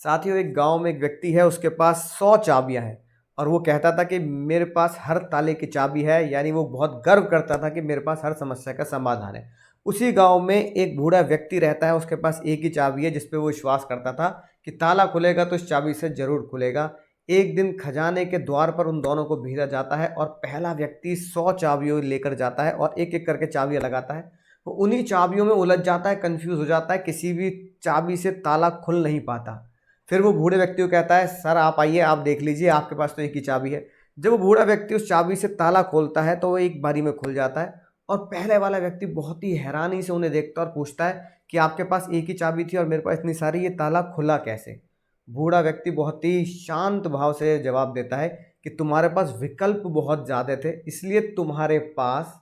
साथियों, एक गांव में एक व्यक्ति है, उसके पास 100 चाबियां हैं और वो कहता था कि मेरे पास हर ताले की चाबी है। यानी वो बहुत गर्व करता था कि मेरे पास हर समस्या का समाधान है। उसी गांव में एक बूढ़ा व्यक्ति रहता है, उसके पास एक ही चाबी है जिस पे वो विश्वास करता था कि ताला खुलेगा तो इस चाबी से जरूर खुलेगा। एक दिन खजाने के द्वार पर उन दोनों को भेजा जाता है और पहला व्यक्ति 100 चाबियों लेकर जाता है और एक एक करके चाबियां लगाता है। वो उन्हीं चाबियों में उलझ जाता है, कंफ्यूज हो जाता है, किसी भी चाबी से ताला खुल नहीं पाता। फिर वो बूढ़े व्यक्ति को कहता है, सर आप आइए, आप देख लीजिए, आपके पास तो एक ही चाबी है। जब वो बूढ़ा व्यक्ति उस चाबी से ताला खोलता है तो वो एक बारी में खुल जाता है और पहले वाला व्यक्ति बहुत ही हैरानी से उन्हें देखता है और पूछता है कि आपके पास एक ही चाबी थी और मेरे पास इतनी सारी, ये ताला खुला कैसे? बूढ़ा व्यक्ति बहुत ही शांत भाव से जवाब देता है कि तुम्हारे पास विकल्प बहुत ज़्यादा थे, इसलिए तुम्हारे पास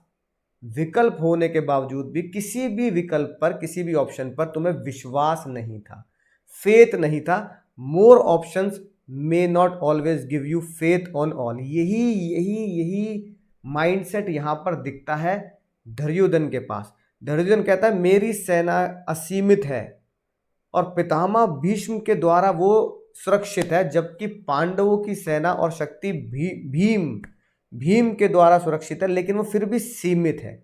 विकल्प होने के बावजूद भी किसी भी विकल्प पर, किसी भी ऑप्शन पर तुम्हें विश्वास नहीं था, फेथ नहीं था। More options may not always give you faith on all. यही यही यही माइंडसेट यहां पर दिखता है दुर्योधन के पास। दुर्योधन कहता है मेरी सेना असीमित है और पितामह भीष्म के द्वारा वो सुरक्षित है, जबकि पांडवों की सेना और शक्ति भीम के द्वारा सुरक्षित है, लेकिन वो फिर भी सीमित है।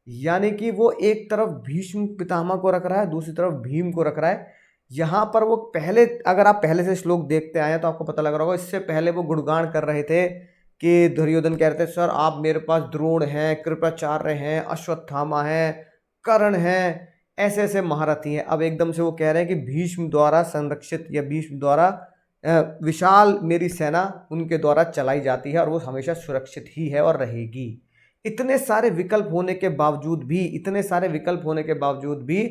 यानी कि वो एक तरफ भीष्म पितामह को रख रहा है, दूसरी तरफ भीम को रख रहा है। यहाँ पर वो पहले, अगर आप पहले से श्लोक देखते आए हैं तो आपको पता लग रहा होगा, इससे पहले वो गुणगान कर रहे थे कि दुर्योधन कह रहे थे, सर आप मेरे पास द्रोण हैं, कृपाचार्य हैं, अश्वत्थामा हैं, कर्ण हैं, ऐसे ऐसे महारथी हैं। अब एकदम से वो कह रहे हैं कि भीष्म द्वारा संरक्षित या भीष्म द्वारा विशाल मेरी सेना उनके द्वारा चलाई जाती है और वो हमेशा सुरक्षित ही है और रहेगी। इतने सारे विकल्प होने के बावजूद भी, इतने सारे विकल्प होने के बावजूद भी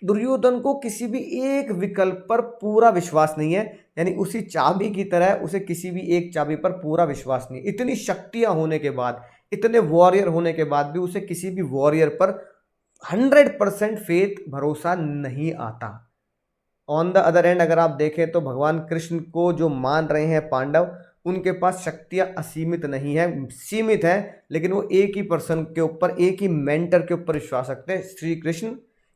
दुर्योधन को किसी भी एक विकल्प पर पूरा विश्वास नहीं है। यानी उसी चाबी की तरह उसे किसी भी एक चाबी पर पूरा विश्वास नहीं। इतनी शक्तियां होने के बाद, इतने वॉरियर होने के बाद भी उसे किसी भी वॉरियर पर 100% फेथ, भरोसा नहीं आता। ऑन द अदर एंड अगर आप देखें तो भगवान कृष्ण को जो मान रहे हैं पांडव, उनके पास शक्तियां असीमित नहीं है, सीमित है, लेकिन वो एक ही पर्सन के ऊपर, एक ही मेंटर के ऊपर विश्वास रखते हैं, श्री कृष्ण,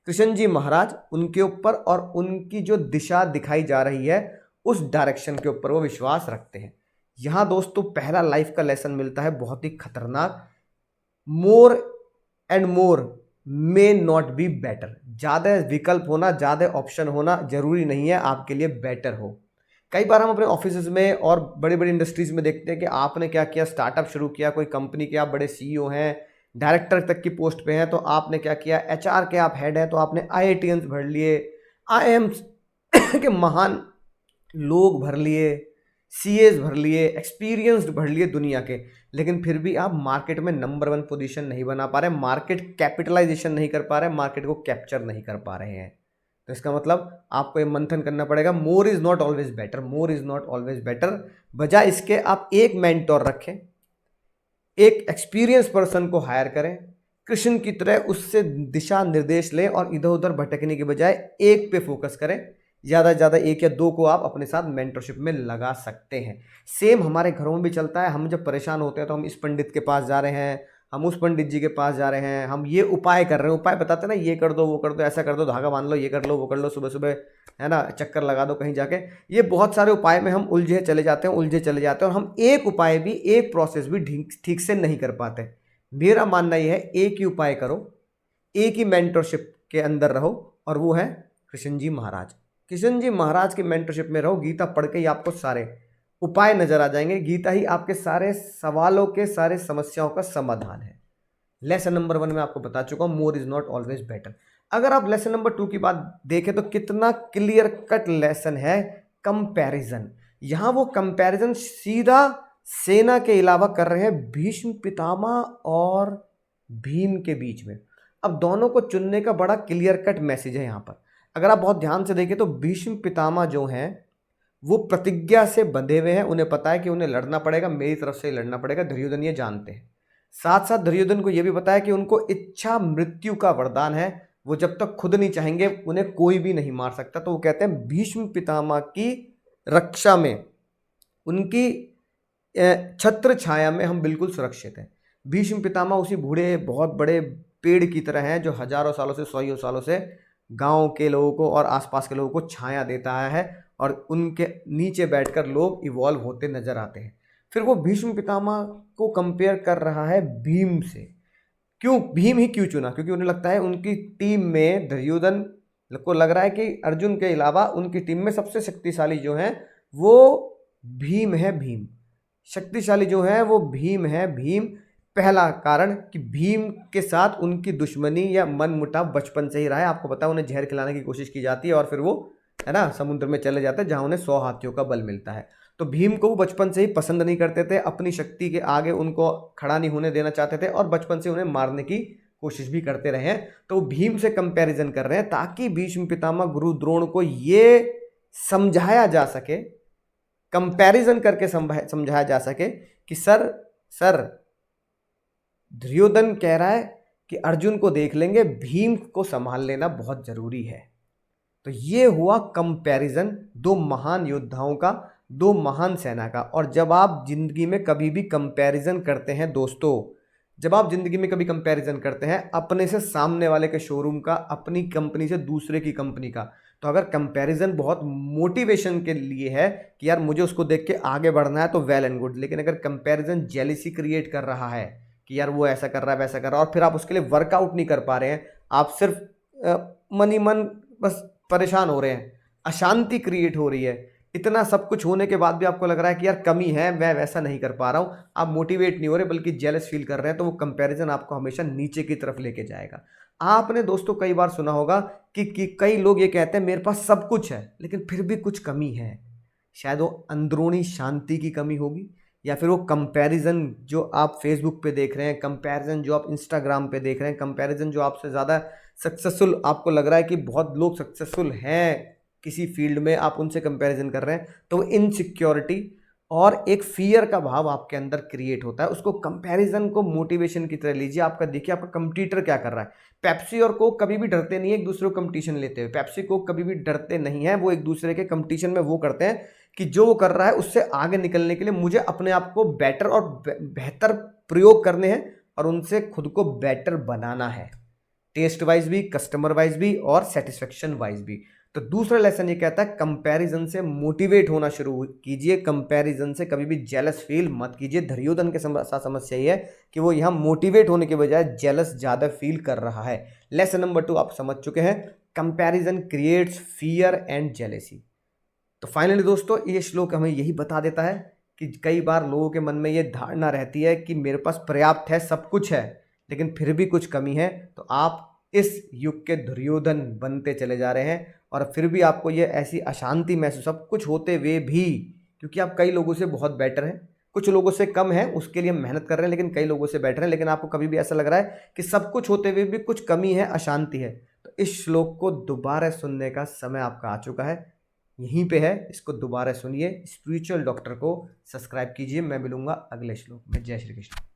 कृष्ण जी महाराज, उनके ऊपर, और उनकी जो दिशा दिखाई जा रही है उस डायरेक्शन के ऊपर वो विश्वास रखते हैं। यहाँ दोस्तों पहला लाइफ का लेसन मिलता है बहुत ही खतरनाक, more and more may not be better. ज़्यादा विकल्प होना, ज़्यादा ऑप्शन होना जरूरी नहीं है आपके लिए बेटर हो। कई बार हम अपने ऑफिस में और बड़ी बड़ी इंडस्ट्रीज में देखते हैं कि आपने क्या किया, स्टार्टअप शुरू किया, कोई कंपनी के आप बड़े सीईओ हैं, डायरेक्टर तक की पोस्ट पे हैं, तो आपने क्या किया, एचआर के आप हेड हैं तो आपने आईआईटीएंस भर लिए, आईएम्स के महान लोग भर लिए, सीएस भर लिए, एक्सपीरियंस्ड भर लिए दुनिया के, लेकिन फिर भी आप मार्केट में नंबर 1 पोजीशन नहीं बना पा रहे, मार्केट कैपिटलाइजेशन नहीं कर पा रहे, मार्केट को कैप्चर नहीं कर पा रहे हैं। तो इसका मतलब आपको ये मंथन करना पड़ेगा, more is not always better, more is not always better. बजाय इसके आप एक मेंटोर रखें, एक एक्सपीरियंस पर्सन को हायर करें, कृष्ण की तरह उससे दिशा निर्देश लें और इधर उधर भटकने के बजाय एक पे फोकस करें। ज़्यादा से ज़्यादा 1 या 2 को आप अपने साथ मेंटरशिप में लगा सकते हैं। सेम हमारे घरों में भी चलता है। हम जब परेशान होते हैं तो हम इस पंडित के पास जा रहे हैं, हम उस पंडित जी के पास जा रहे हैं, हम ये उपाय कर रहे हैं, उपाय बताते ना, ये कर दो, वो कर दो, ऐसा कर दो, धागा बांध लो, ये कर लो, वो कर लो, सुबह सुबह है ना चक्कर लगा दो कहीं जाके। ये बहुत सारे उपाय में हम उलझे चले जाते हैं, उलझे चले जाते हैं और हम एक उपाय भी, एक प्रोसेस भी ठीक से नहीं कर पाते। मेरा मानना यह है, एक ही उपाय करो, एक ही मेंटरशिप के अंदर रहो, और वो है कृष्ण जी महाराज। कृष्ण जी महाराज की मेंटरशिप में रहो। गीता पढ़ के ही आपको सारे उपाय नजर आ जाएंगे। गीता ही आपके सारे सवालों के, सारे समस्याओं का समाधान है। लेसन नंबर 1 में आपको बता चुका हूं, more is not always better. अगर आप लेसन नंबर 2 की बात देखें तो कितना क्लियर कट लेसन है, कंपैरिजन। यहां वो कंपैरिजन सीधा सेना के अलावा कर रहे हैं भीष्म पितामह और भीम के बीच में। अब दोनों को चुनने का बड़ा क्लियर कट मैसेज है यहां पर। अगर आप बहुत ध्यान से देखें तो भीष्म पितामह जो हैं वो प्रतिज्ञा से बंधे हुए हैं, उन्हें पता है कि उन्हें लड़ना पड़ेगा, मेरी तरफ से लड़ना पड़ेगा। दुर्योधन ये जानते हैं। साथ साथ दुर्योधन को यह भी पता है कि उनको इच्छा मृत्यु का वरदान है, वो जब तक खुद नहीं चाहेंगे उन्हें कोई भी नहीं मार सकता। तो वो कहते हैं भीष्म पितामह की रक्षा में, उनकी छत्र छाया में हम बिल्कुल सुरक्षित हैं। भीष्म पितामह उसी बूढ़े बहुत बड़े पेड़ की तरह हैं जो हजारों सालों से, सौ सालों से गांव के लोगों को और आसपास के लोगों को छाया देता है और उनके नीचे बैठकर लोग इवॉल्व होते नजर आते हैं। फिर वो भीष्म पितामह को कंपेयर कर रहा है भीम से। क्यों भीम ही क्यों चुना? क्योंकि उन्हें लगता है उनकी टीम में दुर्योधन को लग रहा है कि अर्जुन के अलावा उनकी टीम में सबसे शक्तिशाली जो है वो भीम है। भीम शक्तिशाली जो है वो भीम है। भीम पहला कारण कि भीम के साथ उनकी दुश्मनी या मनमुटाव बचपन से ही रहा है। आपको पता है उन्हें जहर खिलाने की कोशिश की जाती है और फिर वो है ना समुद्र में चले जाते हैं जहां उन्हें 100 हाथियों का बल मिलता है। तो भीम को वो बचपन से ही पसंद नहीं करते थे, अपनी शक्ति के आगे उनको खड़ा नहीं होने देना चाहते थे और बचपन से उन्हें मारने की कोशिश भी करते रहे हैं। तो वो भीम से कंपैरिजन कर रहे हैं ताकि भीष्म पितामह गुरु द्रोण को ये समझाया जा सके, कंपैरिजन करके समझाया जा सके कि सर दुर्योधन कह रहा है कि अर्जुन को देख लेंगे, भीम को संभाल लेना बहुत जरूरी है। तो ये हुआ कंपैरिजन दो महान योद्धाओं का, दो महान सेना का। और जब आप जिंदगी में कभी भी कंपैरिजन करते हैं दोस्तों, जब आप जिंदगी में कभी कंपैरिजन करते हैं अपने से सामने वाले के शोरूम का, अपनी कंपनी से दूसरे की कंपनी का, तो अगर कंपैरिजन बहुत मोटिवेशन के लिए है कि यार मुझे उसको देख के आगे बढ़ना है तो वेल एंड गुड। लेकिन अगर कंपैरिजन जेलिसी क्रिएट कर रहा है कि यार वो ऐसा कर रहा है वैसा कर रहा है और फिर आप उसके लिए वर्कआउट नहीं कर पा रहे हैं, आप सिर्फ मन ही मन बस परेशान हो रहे हैं, अशांति क्रिएट हो रही है, इतना सब कुछ होने के बाद भी आपको लग रहा है कि यार कमी है, मैं वैसा नहीं कर पा रहा हूँ, आप मोटिवेट नहीं हो रहे बल्कि जेलस फील कर रहे हैं, तो वो कंपैरिजन आपको हमेशा नीचे की तरफ लेके जाएगा। आपने दोस्तों कई बार सुना होगा कि कई लोग ये कहते हैं मेरे पास सब कुछ है लेकिन फिर भी कुछ कमी है। शायद वो अंदरूनी शांति की कमी होगी, या फिर वो कंपैरिजन जो आप फेसबुक पे देख रहे हैं, कंपैरिजन जो आप इंस्टाग्राम पे देख रहे हैं, कंपैरिजन जो आपसे ज़्यादा सक्सेसफुल आपको लग रहा है कि बहुत लोग सक्सेसफुल हैं किसी फील्ड में, आप उनसे कंपैरिजन कर रहे हैं, तो इनसिक्योरिटी और एक फियर का भाव आपके अंदर क्रिएट होता है। उसको कंपैरिजन को मोटिवेशन की तरह लीजिए। आपका देखिए आपका कंपटीटर क्या कर रहा है। पेप्सी और कोक कभी भी डरते नहीं है एक दूसरे को कंपटीशन लेते हुए, पेप्सी कोक कभी भी डरते नहीं है, वो एक दूसरे के कंपटीशन में वो करते हैं कि जो वो कर रहा है उससे आगे निकलने के लिए मुझे अपने आप को बेटर और बेहतर प्रयोग करने हैं और उनसे खुद को बेटर बनाना है, टेस्ट वाइज भी, कस्टमर वाइज भी और सेटिस्फेक्शन वाइज भी। तो दूसरा लेसन ये कहता है कंपैरिजन से मोटिवेट होना शुरू कीजिए, कंपैरिजन से कभी भी जेलस फील मत कीजिए। दुर्योधन के साथ समस्या ये है कि वो यहाँ मोटिवेट होने के बजाय जेलस ज़्यादा फील कर रहा है। लेसन नंबर 2 आप समझ चुके हैं, comparison creates fear and jealousy. तो फाइनली दोस्तों ये श्लोक हमें यही बता देता है कि कई बार लोगों के मन में ये धारणा रहती है कि मेरे पास पर्याप्त है, सब कुछ है, लेकिन फिर भी कुछ कमी है। तो आप इस युग के दुर्योधन बनते चले जा रहे हैं और फिर भी आपको ये ऐसी अशांति महसूस, सब कुछ होते हुए भी, क्योंकि आप कई लोगों से बहुत बेटर हैं, कुछ लोगों से कम है, उसके लिए मेहनत कर रहे हैं, लेकिन कई लोगों से बेटर हैं, लेकिन आपको कभी भी ऐसा लग रहा है कि सब कुछ होते हुए भी कुछ कमी है, अशांति है, तो इस श्लोक को दोबारा सुनने का समय आपका आ चुका है। यहीं पे है, इसको दोबारा सुनिए। स्पिरिचुअल डॉक्टर को सब्सक्राइब कीजिए। मैं मिलूंगा अगले श्लोक में। जय श्री कृष्ण।